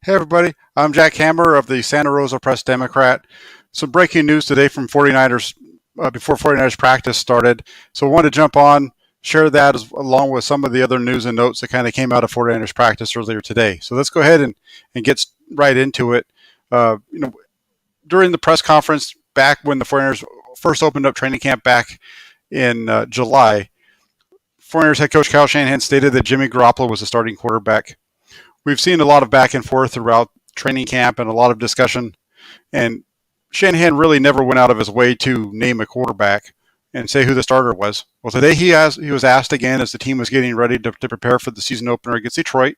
Hey everybody, I'm Jack Hammer of the Santa Rosa Press Democrat. Some breaking news today from 49ers before 49ers practice started. So I wanted to jump on, share that along with some of the other news and notes that kind of came out of 49ers practice earlier today. So let's go ahead and get right into it. Uh, you know, During the press conference back when the 49ers first opened up training camp back in July, 49ers head coach Kyle Shanahan stated that Jimmy Garoppolo was the starting quarterback. We've seen a lot of back and forth throughout training camp and a lot of discussion. And Shanahan really never went out of his way to name a quarterback and say who the starter was. Well, today he was asked again as the team was getting ready to prepare for the season opener against Detroit.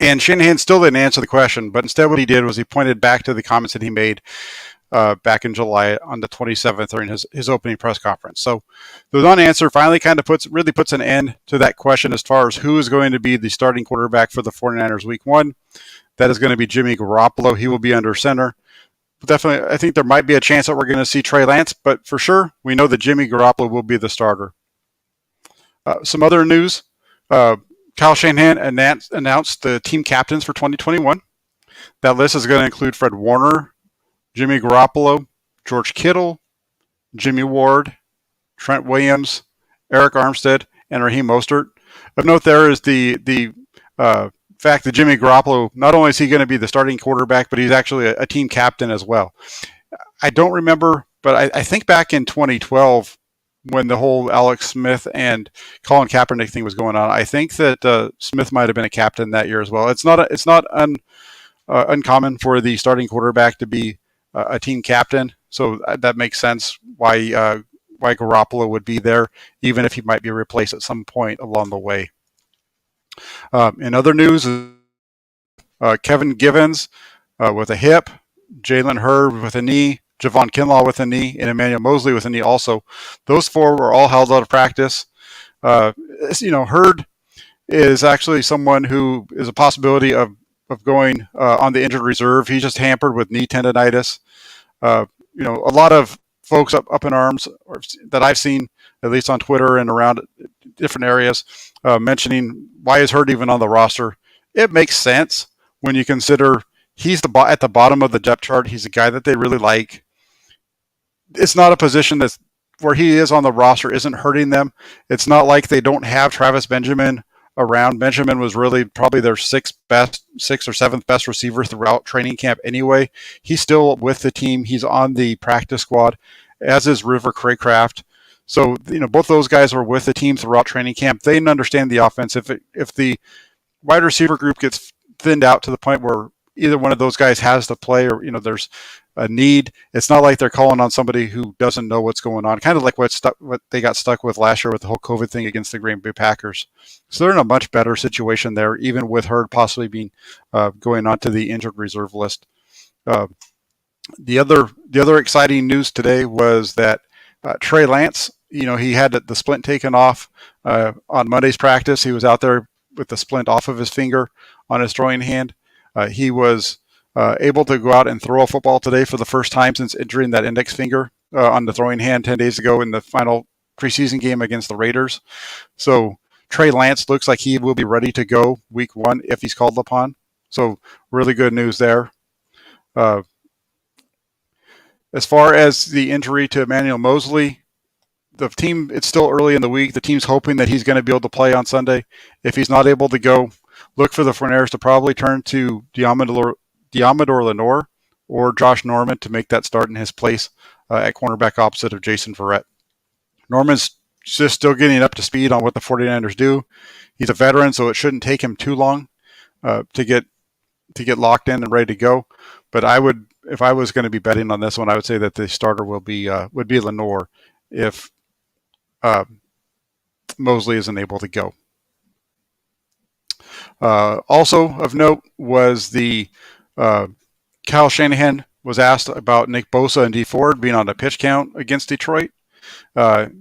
And Shanahan still didn't answer the question, but instead what he did was he pointed back to the comments that he made back in July on the 27th during his opening press conference. So the non-answer finally kind of puts an end to that question as far as who is going to be the starting quarterback for the 49ers week one. That is going to be Jimmy Garoppolo. He will be under center. But definitely, I think there might be a chance that we're going to see Trey Lance, but for sure, we know that Jimmy Garoppolo will be the starter. Some other news. Kyle Shanahan announced the team captains for 2021. That list is going to include Fred Warner, Jimmy Garoppolo, George Kittle, Jimmy Ward, Trent Williams, Eric Armstead, and Raheem Mostert. Of note there is the fact that Jimmy Garoppolo, not only is he going to be the starting quarterback, but he's actually a team captain as well. I don't remember, but I think back in 2012 when the whole Alex Smith and Colin Kaepernick thing was going on, I think that Smith might have been a captain that year as well. It's not uncommon for the starting quarterback to be a team captain, so that makes sense why Garoppolo would be there, even if he might be replaced at some point along the way. In other news, Kevin Givens with a hip, Jalen Hurd with a knee, Javon Kinlaw with a knee, and Emmanuel Mosley with a knee also. Those four were all held out of practice. Hurd is actually someone who is a possibility of going on the injured reserve. He's just hampered with knee tendonitis. A lot of folks up in arms that I've seen, at least on Twitter and around different areas, mentioning why is Hurd even on the roster. It makes sense when you consider he's at the bottom of the depth chart. He's a guy that they really like. It's not a position that's where he is on the roster isn't hurting them. It's not like they don't have Travis Benjamin around. Benjamin was really probably their sixth or seventh best receiver throughout training camp anyway. He's still with the team. He's on the practice squad, as is River Craycraft. So, both those guys were with the team throughout training camp. They understand the offense. If the wide receiver group gets thinned out to the point where either one of those guys has to play or, there's a need, it's not like they're calling on somebody who doesn't know what's going on, kind of like what they got stuck with last year with the whole COVID thing against the Green Bay Packers. So they're in a much better situation there, even with Hurd possibly being going on to the injured reserve list. The other exciting news today was that Trey Lance, he had the splint taken off on Monday's practice. He was out there with the splint off of his finger on his throwing hand. He was able to go out and throw a football today for the first time since injuring that index finger on the throwing hand 10 days ago in the final preseason game against the Raiders. So Trey Lance looks like he will be ready to go week one if he's called upon. So really good news there. As far as the injury to Emmanuel Mosley, the team, it's still early in the week. The team's hoping that he's going to be able to play on Sunday. If he's not able to go, look for the 49ers to probably turn to Diamador Lenore or Josh Norman to make that start in his place at cornerback opposite of Jason Verrett. Norman's just still getting up to speed on what the 49ers do. He's a veteran, so it shouldn't take him too long to get locked in and ready to go. But if I was going to be betting on this one, I would say that the starter would be Lenore if Mosley isn't able to go. Also of note was the Kyle Shanahan was asked about Nick Bosa and Dee Ford being on a pitch count against Detroit.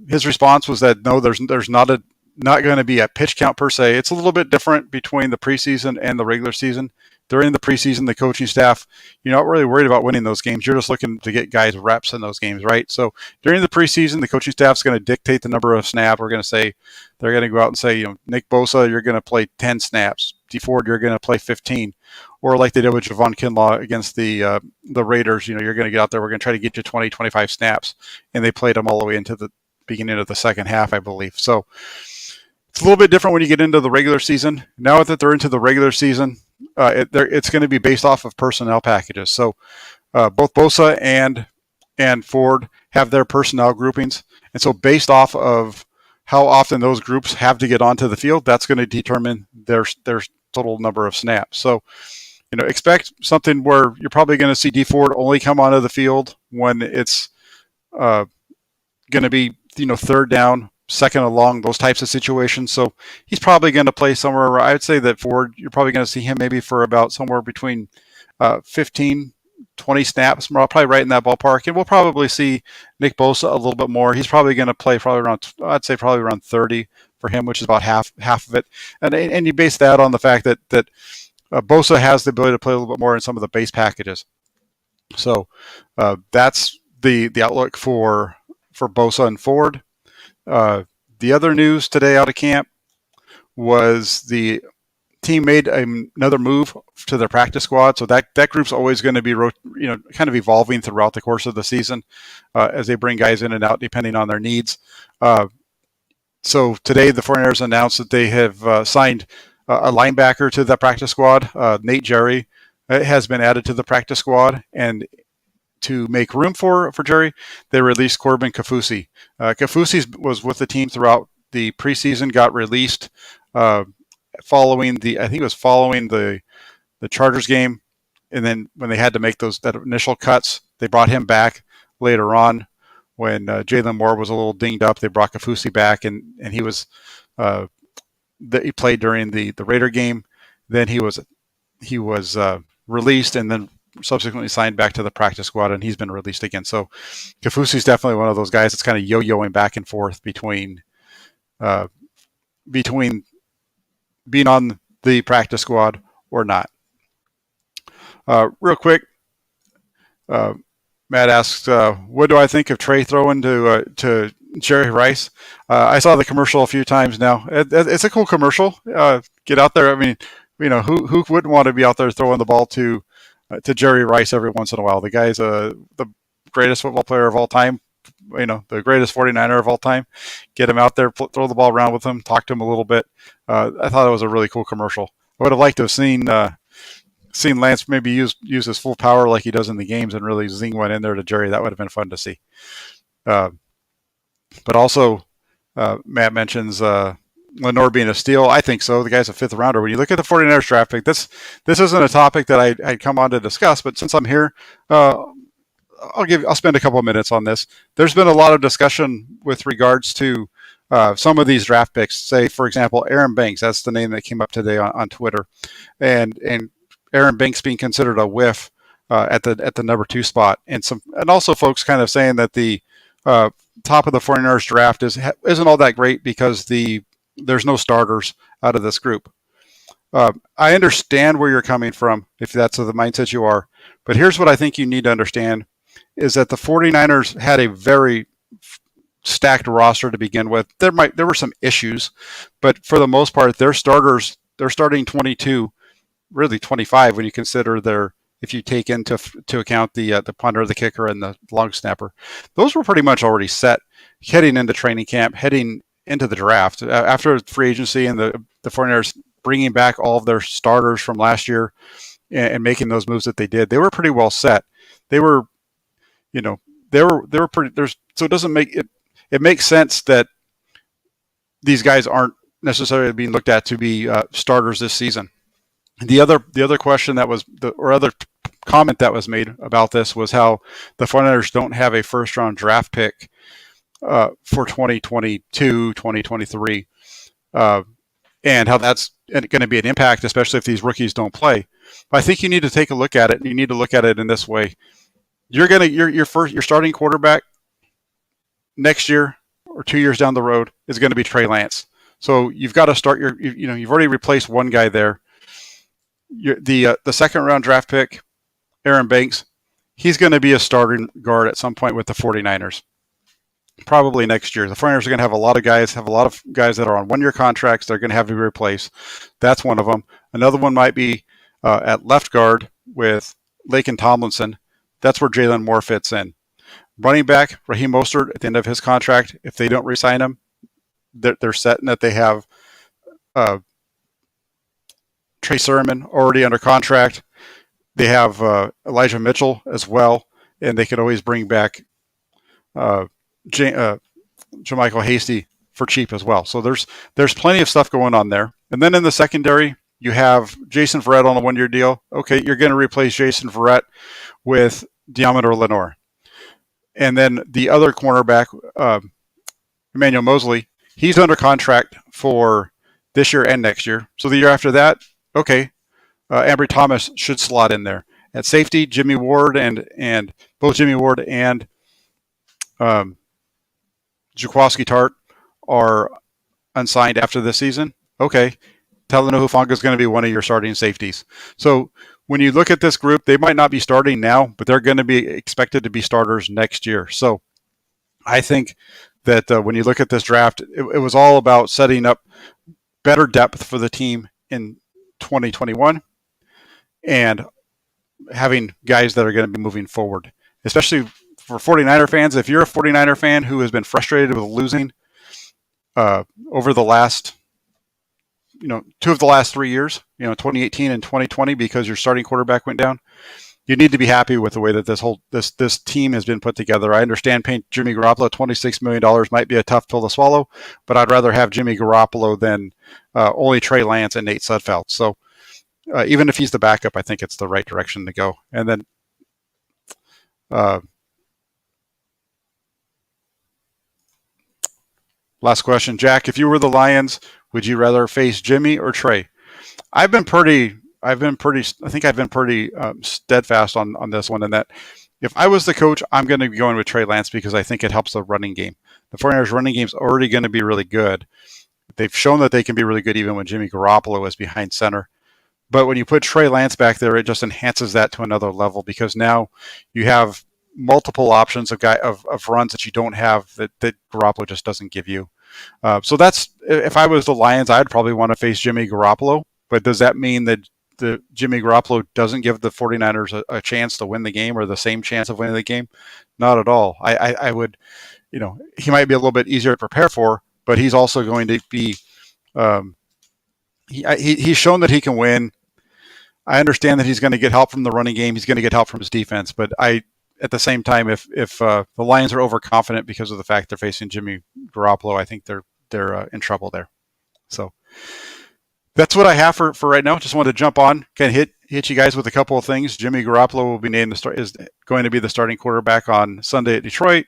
His response was that no, there's not going to be a pitch count per se. It's a little bit different between the preseason and the regular season. During the preseason, the coaching staff, you're not really worried about winning those games. You're just looking to get guys reps in those games, right? So during the preseason, the coaching staff is going to dictate the number of snaps. They're going to go out and say, Nick Bosa, you're going to play 10 snaps. 50 Ford, you're going to play 15, or like they did with Javon Kinlaw against the Raiders. You're going to get out there. We're going to try to get you 20, 25 snaps, and they played them all the way into the beginning of the second half, I believe. So it's a little bit different when you get into the regular season. Now that they're into the regular season, it's going to be based off of personnel packages. So both Bosa and Ford have their personnel groupings, and so based off of how often those groups have to get onto the field, that's going to determine their total number of snaps. So, expect something where you're probably going to see D Ford only come onto the field when it's going to be, third down, second and long, those types of situations. So he's probably going to play somewhere. I would say that Ford, you're probably going to see him maybe for about somewhere between 15, 20 snaps, probably right in that ballpark. And we'll probably see Nick Bosa a little bit more. He's probably going to play probably around 30 for him, which is about half of it. And you base that on the fact that Bosa has the ability to play a little bit more in some of the base packages. So that's the outlook for Bosa and Ford. The other news today out of camp was the team made another move to their practice squad. So that group's always going to be kind of evolving throughout the course of the season as they bring guys in and out depending on their needs. So today the 49ers announced that they have signed a linebacker to the practice squad. Nate Jerry has been added to the practice squad, and to make room for Jerry, they released Corbin Kaufusi. Kaufusi was with the team throughout the preseason, got released following the Chargers game, and then when they had to make that initial cuts, they brought him back later on when Jalen Moore was a little dinged up. They brought Kaufusi back, and he was he played during the Raider game. Then he was released and then subsequently signed back to the practice squad, and he's been released again. So Kaufusi is definitely one of those guys that's kind of yo-yoing back and forth between being on the practice squad or not. Real quick, Matt asks, what do I think of Trey throwing to Jerry Rice? I saw the commercial a few times now. It's a cool commercial. Get out there. I mean, who wouldn't want to be out there throwing the ball to Jerry Rice every once in a while? The guy's the greatest football player of all time, the greatest 49er of all time. Get him out there, throw the ball around with him, talk to him a little bit. I thought it was a really cool commercial. I would have liked to have seen Lance maybe use his full power like he does in the games and really zing one in there to Jerry. That would have been fun to see. But also, Matt mentions Lenore being a steal. I think so. The guy's a fifth rounder. When you look at the 49ers draft pick, this isn't a topic that I'd come on to discuss, but since I'm here, I'll spend a couple of minutes on this. There's been a lot of discussion with regards to some of these draft picks. Say, for example, Aaron Banks. That's the name that came up today on Twitter, and Aaron Banks being considered a whiff at the number 2 spot, and also folks kind of saying that the top of the 49ers draft isn't all that great because there's no starters out of this group. I understand where you're coming from if that's the mindset you are, but here's what I think you need to understand is that the 49ers had a very stacked roster to begin with. There were some issues, but for the most part, their starting 22, really 25 when you consider if you take into account the punter, the kicker, and the long snapper. Those were pretty much already set heading into training camp, heading into the draft. After free agency and the 49ers bringing back all of their starters from last year and making those moves that they did, they were pretty well set. They were pretty. So it doesn't make it. It makes sense that these guys aren't necessarily being looked at to be starters this season. The other question other comment that was made about this was how the 49ers don't have a first round draft pick for 2022, 2023, and how that's going to be an impact, especially if these rookies don't play. But I think you need to take a look at it, and you need to look at it in this way. Your starting quarterback next year or 2 years down the road is going to be Trey Lance. So you've got to start you've already replaced one guy there. The second round draft pick, Aaron Banks, he's going to be a starting guard at some point with the 49ers. Probably next year. The 49ers are going to have a lot of guys that are on 1-year contracts. They're going to have to be replaced. That's one of them. Another one might be at left guard with Lake and Tomlinson. That's where Jalen Moore fits in. Running back, Raheem Mostert, at the end of his contract, if they don't re-sign him, they're set in that they have Trey Sermon already under contract. They have Elijah Mitchell as well, and they could always bring back Jermichael Hasty for cheap as well. So there's plenty of stuff going on there. And then in the secondary, you have Jason Verrett on a one-year deal. Okay, you're going to replace Jason Verrett with Deommodore Lenoir. And then the other cornerback, Emmanuel Mosley, he's under contract for this year and next year. So the year after that, okay, Ambry Thomas should slot in there. At safety, Jimmy Ward and both Jimmy Ward and Jaquaski Tart are unsigned after this season. Okay, Talanoa Hufanga is going to be one of your starting safeties. So when you look at this group, they might not be starting now, but they're going to be expected to be starters next year. So I think that when you look at this draft, it was all about setting up better depth for the team in 2021 and having guys that are going to be moving forward, especially for 49er fans. If you're a 49er fan who has been frustrated with losing over the last, two of the last 3 years, 2018 and 2020, because your starting quarterback went down, you need to be happy with the way that this team has been put together. I understand paying Jimmy Garoppolo $26 million might be a tough pill to swallow, but I'd rather have Jimmy Garoppolo than only Trey Lance and Nate Sudfeld. So even if he's the backup, I think it's the right direction to go. And then last question, Jack, if you were the Lions, would you rather face Jimmy or Trey? I think I've been pretty steadfast on this one, in that if I was the coach, I'm going to be going with Trey Lance because I think it helps the running game. The 49ers running game is already going to be really good. They've shown that they can be really good even when Jimmy Garoppolo is behind center. But when you put Trey Lance back there, it just enhances that to another level, because now you have multiple options of runs that you don't have that Garoppolo just doesn't give you. So that's, if I was the Lions, I'd probably want to face Jimmy Garoppolo. But does that mean that the Jimmy Garoppolo doesn't give the 49ers a chance to win the game, or the same chance of winning the game? Not at all. I would, he might be a little bit easier to prepare for, but he's also going to be, he's shown that he can win. I understand that he's going to get help from the running game. He's going to get help from his defense. But at the same time, if the Lions are overconfident because of the fact they're facing Jimmy Garoppolo, I think they're in trouble there. So that's what I have for right now. Just wanted to jump on, kind of hit you guys with a couple of things. Jimmy Garoppolo will be named is going to be the starting quarterback on Sunday at Detroit.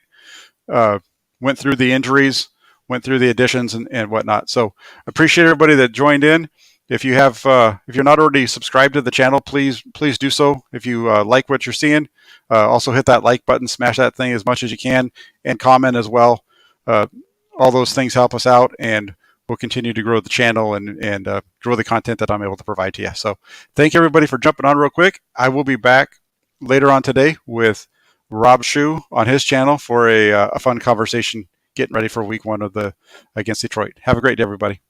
Went through the injuries, went through the additions and whatnot. So appreciate everybody that joined in. If you have, if you're not already subscribed to the channel, please do so. If you like what you're seeing, also hit that like button, smash that thing as much as you can, and comment as well. All those things help us out, and we'll continue to grow the channel and grow the content that I'm able to provide to you. So thank you everybody for jumping on real quick. I will be back later on today with Rob Shue on his channel for a fun conversation, getting ready for week 1 against Detroit. Have a great day, everybody.